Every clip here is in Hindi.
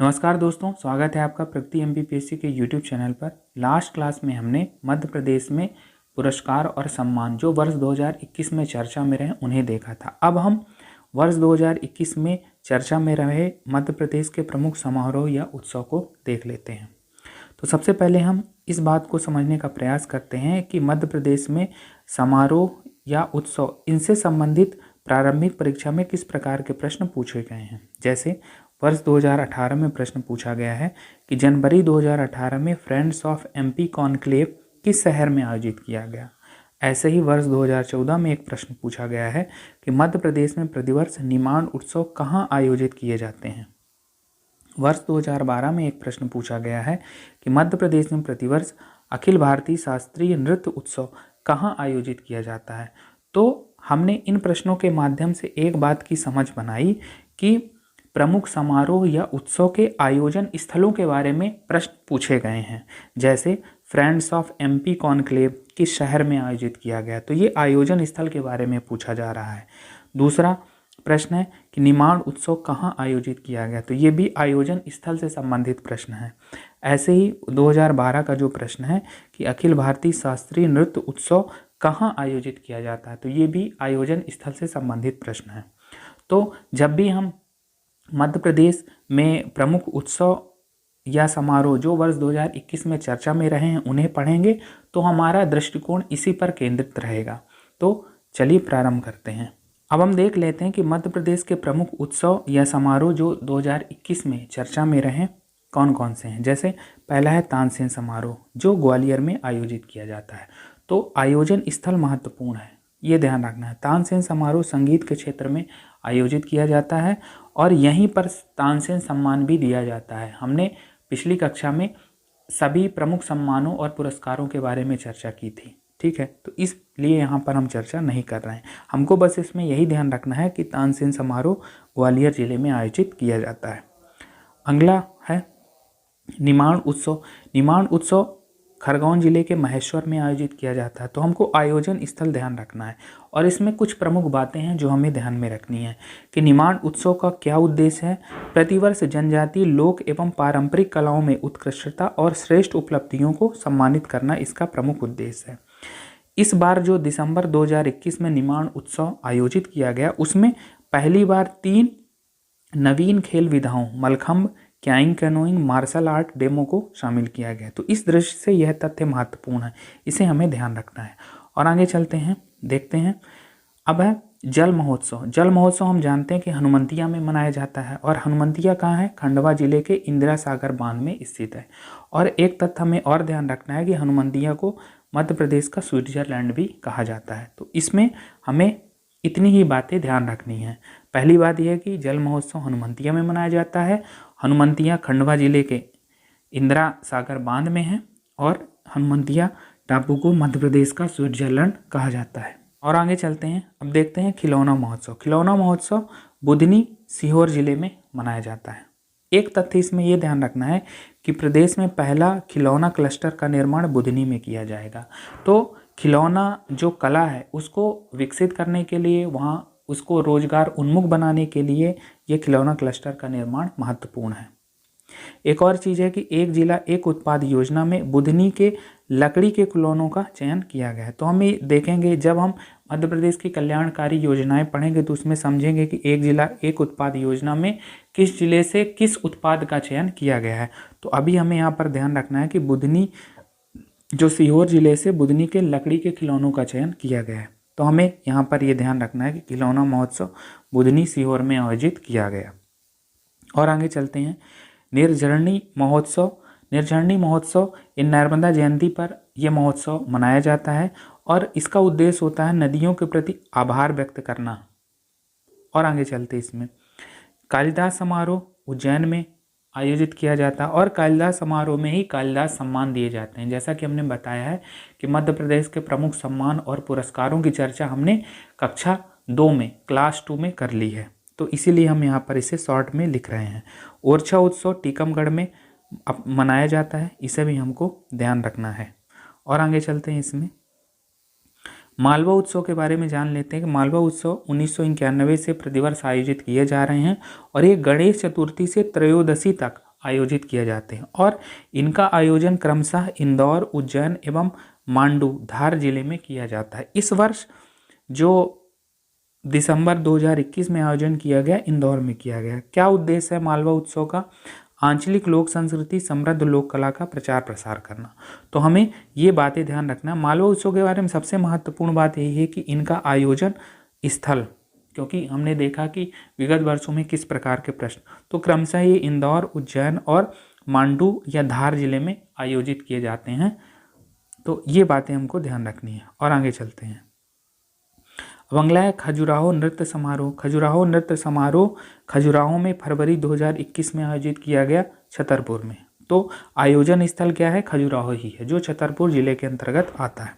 नमस्कार दोस्तों, स्वागत है आपका प्रगति एमपीपीएससी के यूट्यूब चैनल पर। लास्ट क्लास में हमने मध्य प्रदेश में पुरस्कार और सम्मान जो वर्ष 2021 में चर्चा में रहे उन्हें देखा था। अब हम वर्ष 2021 में चर्चा में रहे मध्य प्रदेश के प्रमुख समारोह या उत्सव को देख लेते हैं। तो सबसे पहले हम इस बात को समझने का प्रयास करते हैं कि मध्य प्रदेश में समारोह या उत्सव इनसे संबंधित प्रारंभिक परीक्षा में किस प्रकार के प्रश्न पूछे गए हैं। जैसे वर्ष 2018 में प्रश्न पूछा गया है कि जनवरी 2018 में फ्रेंड्स ऑफ एमपी कॉन्क्लेव किस शहर में आयोजित किया गया। ऐसे ही वर्ष 2014 में एक प्रश्न पूछा गया है कि मध्य प्रदेश में प्रतिवर्ष निमाड़ उत्सव कहाँ आयोजित किए जाते हैं। वर्ष 2012 में एक प्रश्न पूछा गया है कि मध्य प्रदेश में प्रतिवर्ष अखिल भारतीय शास्त्रीय नृत्य उत्सव कहाँ आयोजित किया जाता है। तो हमने इन प्रश्नों के माध्यम से एक बात की समझ बनाई कि प्रमुख समारोह या उत्सव के आयोजन स्थलों के बारे में प्रश्न पूछे गए हैं। जैसे फ्रेंड्स ऑफ एमपी कॉन्क्लेव किस शहर में आयोजित किया गया, तो ये आयोजन स्थल के बारे में पूछा जा रहा है। दूसरा प्रश्न है कि निमाड़ उत्सव कहाँ आयोजित किया गया, तो ये भी आयोजन स्थल से संबंधित प्रश्न है। ऐसे ही 2012 का जो प्रश्न है कि अखिल भारतीय शास्त्रीय नृत्य उत्सव कहाँ आयोजित किया जाता है, तो ये भी आयोजन स्थल से संबंधित प्रश्न है। तो जब भी हम मध्य प्रदेश में प्रमुख उत्सव या समारोह जो वर्ष 2021 में चर्चा में रहे हैं उन्हें पढ़ेंगे तो हमारा दृष्टिकोण इसी पर केंद्रित रहेगा। तो चलिए प्रारंभ करते हैं। अब हम देख लेते हैं कि मध्य प्रदेश के प्रमुख उत्सव या समारोह जो 2021 में चर्चा में रहे कौन कौन से हैं। जैसे पहला है तानसेन समारोह जो ग्वालियर में आयोजित किया जाता है। तो आयोजन स्थल महत्वपूर्ण है, ये ध्यान रखना है। तानसेन समारोह संगीत के क्षेत्र में आयोजित किया जाता है और यहीं पर तानसेन सम्मान भी दिया जाता है। हमने पिछली कक्षा में सभी प्रमुख सम्मानों और पुरस्कारों के बारे में चर्चा की थी, ठीक है। तो इसलिए यहाँ पर हम चर्चा नहीं कर रहे हैं। हमको बस इसमें यही ध्यान रखना है कि तानसेन समारोह ग्वालियर जिले में आयोजित किया जाता है। अगला है निमाड़ उत्सव। निमाड़ उत्सव खरगोन जिले के महेश्वर में आयोजित किया जाता है। तो हमको आयोजन स्थल ध्यान रखना है और इसमें कुछ प्रमुख बातें हैं जो हमें ध्यान में रखनी है कि निमाड़ उत्सव का क्या उद्देश्य है। प्रतिवर्ष जनजातीय लोक एवं पारंपरिक कलाओं में उत्कृष्टता और श्रेष्ठ उपलब्धियों को सम्मानित करना इसका प्रमुख उद्देश्य है। इस बार जो दिसंबर 2021 में निमाड़ उत्सव आयोजित किया गया उसमें पहली बार 3 नवीन खेल विधाओं mallakhamb, kayaking canoeing, martial art demo को शामिल किया गया। तो इस दृष्टि से यह तथ्य महत्वपूर्ण है, इसे हमें ध्यान रखना है। और आगे चलते हैं, देखते हैं। अब है जल महोत्सव। जल महोत्सव हम जानते हैं कि हनुमंतिया में मनाया जाता है और हनुमंतिया कहाँ है, खंडवा जिले के इंदिरा सागर बांध में स्थित है। और एक तथ्य हमें और ध्यान रखना है कि हनुमंतिया को मध्य प्रदेश का स्विट्जरलैंड भी कहा जाता है। तो इसमें हमें इतनी ही बातें ध्यान रखनी है। पहली बात यह है कि जल महोत्सव हनुमंतिया में मनाया जाता है। हनुमंतिया खंडवा जिले के इंदिरा सागर बांध में है और हनुमंतिया टापू को मध्य प्रदेश का स्विट्जरलैंड कहा जाता है। और आगे चलते हैं, अब देखते हैं खिलौना महोत्सव। खिलौना महोत्सव बुधनी सीहोर जिले में मनाया जाता है। एक तथ्य इसमें यह ध्यान रखना है कि प्रदेश में पहला खिलौना क्लस्टर का निर्माण बुधनी में किया जाएगा। तो खिलौना जो कला है उसको विकसित करने के लिए, वहाँ उसको रोजगार उन्मुख बनाने के लिए ये खिलौना क्लस्टर का निर्माण महत्वपूर्ण है। एक और चीज़ है कि एक जिला एक उत्पाद योजना में बुधनी के लकड़ी के खिलौनों का चयन किया गया है। तो हम ये देखेंगे, जब हम मध्य प्रदेश की कल्याणकारी योजनाएं पढ़ेंगे तो उसमें समझेंगे कि एक जिला एक उत्पाद योजना में किस जिले से किस उत्पाद का चयन किया गया है। तो अभी हमें यहाँ पर ध्यान रखना है कि बुधनी जो सीहोर जिले से बुधनी के लकड़ी के खिलौनों का चयन किया गया है। तो हमें यहाँ पर यह ध्यान रखना है कि खिलौना महोत्सव बुधनी सीहोर में आयोजित किया गया। और आगे चलते हैं, निर्झरणी महोत्सव। निर्झरणी महोत्सव इन नर्मदा जयंती पर यह महोत्सव मनाया जाता है और इसका उद्देश्य होता है नदियों के प्रति आभार व्यक्त करना। और आगे चलते इसमें कालिदास समारोह उज्जैन में आयोजित किया जाता है और कालिदास समारोह में ही कालिदास सम्मान दिए जाते हैं। जैसा कि हमने बताया है कि मध्य प्रदेश के प्रमुख सम्मान और पुरस्कारों की चर्चा हमने कक्षा 2 में क्लास 2 में कर ली है, तो इसीलिए हम यहाँ पर इसे शॉर्ट में लिख रहे हैं। ओरछा उत्सव टीकमगढ़ में मनाया जाता है, इसे भी हमको ध्यान रखना है। और आगे चलते हैं, इसमें मालवा उत्सव के बारे में जान लेते हैं कि मालवा उत्सव 1991 से प्रतिवर्ष आयोजित किए जा रहे हैं और ये गणेश चतुर्थी से त्रयोदशी तक आयोजित किए जाते हैं और इनका आयोजन क्रमशः इंदौर, उज्जैन एवं मांडू, धार जिले में किया जाता है। इस वर्ष जो दिसंबर 2021 में आयोजन किया गया, इंदौर में किया गया। क्या उद्देश्य है मालवा उत्सव का? आंचलिक लोक संस्कृति, समृद्ध लोक कला का प्रचार प्रसार करना। तो हमें ये बातें ध्यान रखना। मालवा उत्सव के बारे में सबसे महत्वपूर्ण बात यही है कि इनका आयोजन स्थल, क्योंकि हमने देखा कि विगत वर्षों में किस प्रकार के प्रश्न, तो क्रमशः ये इंदौर, उज्जैन और मांडू या धार जिले में आयोजित किए जाते हैं। तो ये बातें हमको ध्यान रखनी है और आगे चलते हैं। अब अगला है खजुराहो नृत्य समारोह। खजुराहो नृत्य समारोह खजुराहो में फरवरी 2021 में आयोजित किया गया, छतरपुर में। तो आयोजन स्थल क्या है? खजुराहो ही है, जो छतरपुर जिले के अंतर्गत आता है।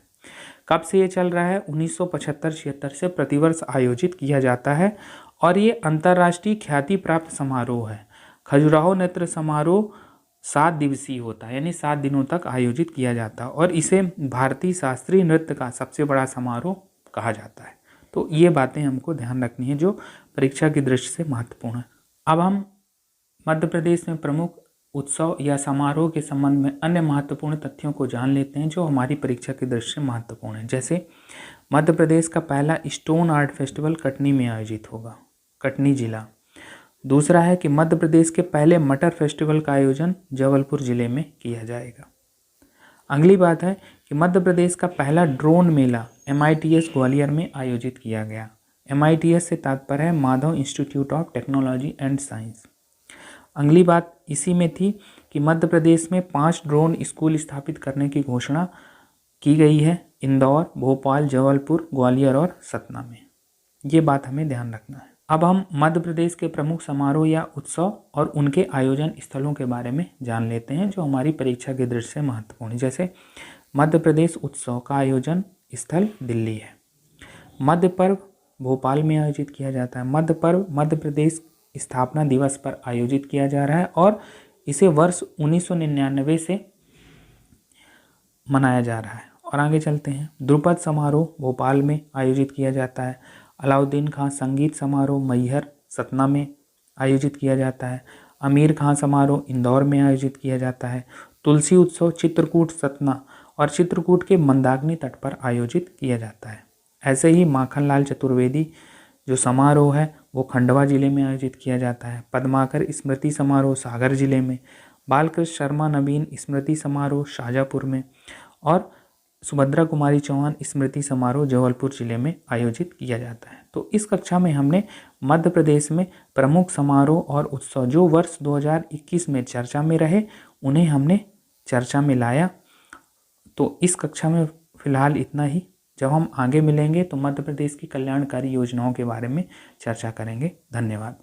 कब से ये चल रहा है? 1975-76 से प्रतिवर्ष आयोजित किया जाता है और ये अंतर्राष्ट्रीय ख्याति प्राप्त समारोह है। खजुराहो नृत्य समारोह 7 दिवसीय होता है, यानी 7 दिनों तक आयोजित किया जाता है और इसे भारतीय शास्त्रीय नृत्य का सबसे बड़ा समारोह कहा जाता है। तो ये बातें हमको ध्यान रखनी है जो परीक्षा की दृष्टि से महत्वपूर्ण है। अब हम मध्य प्रदेश में प्रमुख उत्सव या समारोह के संबंध में अन्य महत्वपूर्ण तथ्यों को जान लेते हैं जो हमारी परीक्षा की दृष्टि से महत्वपूर्ण है। जैसे मध्य प्रदेश का पहला स्टोन आर्ट फेस्टिवल कटनी में आयोजित होगा, कटनी जिला। दूसरा है कि मध्य प्रदेश के पहले मटर फेस्टिवल का आयोजन जबलपुर जिले में किया जाएगा। अगली बात है कि मध्य प्रदेश का पहला ड्रोन मेला MITS ग्वालियर में आयोजित किया गया। MITS से तात्पर्य है Madhav institute of technology and science. अगली बात इसी में थी कि मध्य प्रदेश में 5 ड्रोन स्कूल स्थापित करने की घोषणा की गई है, इंदौर, भोपाल, जबलपुर, ग्वालियर और सतना में। ये बात हमें ध्यान रखना है। अब हम मध्य प्रदेश के प्रमुख समारोह या उत्सव और उनके आयोजन स्थलों के बारे में जान लेते हैं जो हमारी परीक्षा की दृष्टि से महत्वपूर्ण है। जैसे मध्य प्रदेश उत्सव का आयोजन स्थल दिल्ली है। मध्य पर्व भोपाल में आयोजित किया जाता है। मध्य पर्व मध्य प्रदेश स्थापना दिवस पर आयोजित किया जा रहा है और इसे वर्ष 1999 से मनाया जा रहा है। और आगे चलते हैं। ध्रुपद समारोह भोपाल में आयोजित किया जाता है। अलाउद्दीन खां संगीत समारोह मैहर, सतना में आयोजित किया जाता है। अमीर खां समारोह इंदौर में आयोजित किया जाता है। तुलसी उत्सव चित्रकूट, सतना और चित्रकूट के मंदाकिनी तट पर आयोजित किया जाता है। ऐसे ही माखनलाल चतुर्वेदी जो समारोह है वो खंडवा जिले में आयोजित किया जाता है। पद्माकर स्मृति समारोह सागर जिले में। बालकृष्ण शर्मा नवीन स्मृति समारोह शाजापुर में और सुभद्रा कुमारी चौहान स्मृति समारोह जबलपुर जिले में आयोजित किया जाता है। तो इस कक्षा में हमने मध्य प्रदेश में प्रमुख समारोह और उत्सव जो वर्ष 2021 में चर्चा में रहे उन्हें हमने चर्चा में लाया। तो इस कक्षा में फिलहाल इतना ही। जब हम आगे मिलेंगे तो मध्य प्रदेश की कल्याणकारी योजनाओं के बारे में चर्चा करेंगे। धन्यवाद।